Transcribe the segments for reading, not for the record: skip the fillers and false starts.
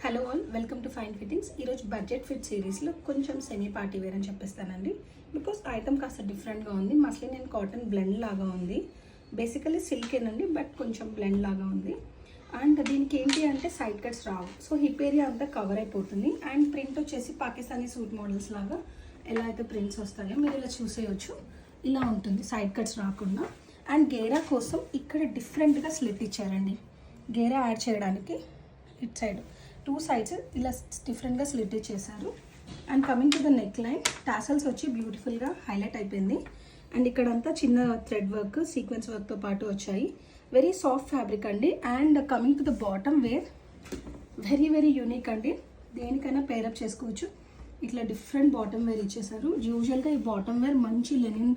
Hello all, welcome to fine fittings. ఈరోజు budget fit సిరీస్లో కొంచెం సెమీ పార్టీ వేర్ అని చెప్పేస్తానండి. బికాస్ ఐటమ్ కాస్త డిఫరెంట్గా ఉంది. మస్లిన్ అండ్ కాటన్ బ్లెండ్ లాగా ఉంది. బేసికలీ సిల్కేనండి, బట్ కొంచెం బ్లెండ్ లాగా ఉంది. అండ్ దీనికి ఏంటి అంటే సైడ్ కట్స్ రావు, సో హిప్ ఏరియా అంతా కవర్ అయిపోతుంది. అండ్ ప్రింట్ వచ్చేసి పాకిస్తానీ సూట్ మోడల్స్ లాగా ఎలా అయితే ప్రింట్స్ వస్తాయో మీరు ఇలా చూసేయచ్చు. ఇలా ఉంటుంది, సైడ్ కట్స్ రాకుండా. అండ్ గేరా కోసం ఇక్కడ డిఫరెంట్గా స్లిట్ ఇచ్చారండి. గేరా యాడ్ చేయడానికి ఇట్ సైడ్ 2 sides ఇలా డిఫరెంట్గా స్లిట్ చేశారు. And coming to the neck line, tassels వచ్చి బ్యూటిఫుల్గా హైలైట్ అయిపోయింది. అండ్ ఇక్కడంతా చిన్న థ్రెడ్ వర్క్, సీక్వెన్స్ వర్క్తో పాటు వచ్చాయి. వెరీ సాఫ్ట్ ఫ్యాబ్రిక్ అండి. And coming to the bottom wear, very unique అండి. దేనికైనా పేరప్ చేసుకోవచ్చు. ఇట్లా డిఫరెంట్ బాటమ్ వేర్ ఇచ్చేసారు. యూజువల్గా ఈ బాటమ్ వేర్ మంచి లెనిన్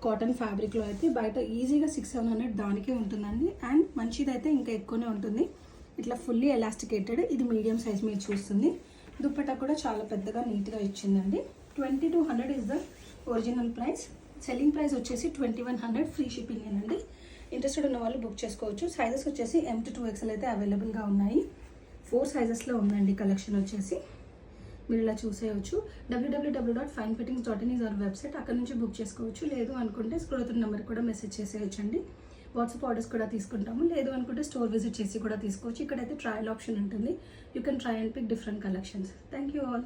కాటన్ ఫ్యాబ్రిక్లో అయితే బయట ఈజీగా 600-700 దానికే ఉంటుందండి. అండ్ మంచిదైతే ఇంకా ఎక్కువనే ఉంటుంది. ఇట్లా ఫుల్లీ ఎలాస్టికేటెడ్, ఇది మీడియం సైజ్ మీరు చూస్తుంది. దుప్పట్టా కూడా చాలా పెద్దగా నీట్గా ఇచ్చిందండి. 2200 is the original price. Selling price వచ్చేసి 2100, ఫ్రీ షిప్పింగ్ అండి. ఇంట్రెస్టెడ్ ఉన్న వాళ్ళు బుక్ చేసుకోవచ్చు. సైజెస్ వచ్చేసి M to 2XL అయితే అవైలబుల్గా ఉన్నాయి. 4 సైజెస్లో ఉందండి కలెక్షన్ వచ్చేసి. మీరు ఇలా చూసేయచ్చు. www.finefittings.in is our website. అక్కడ నుంచి బుక్ చేసుకోవచ్చు. లేదు అనుకుంటే స్క్రోల్ అవుతున్న నెంబర్ కూడా మెసేజ్ చేసేయచ్చు అండి. వాట్సాప్ ఆర్డర్స్ కూడా తీసుకుంటాము. లేదు అనుకుంటే స్టోర్ విజిట్ చేసి కూడా తీసుకోవచ్చు. ఇక్కడైతే ట్రయల్ ఆప్షన్ ఉంటుంది. You can try and pick different collections. Thank you all.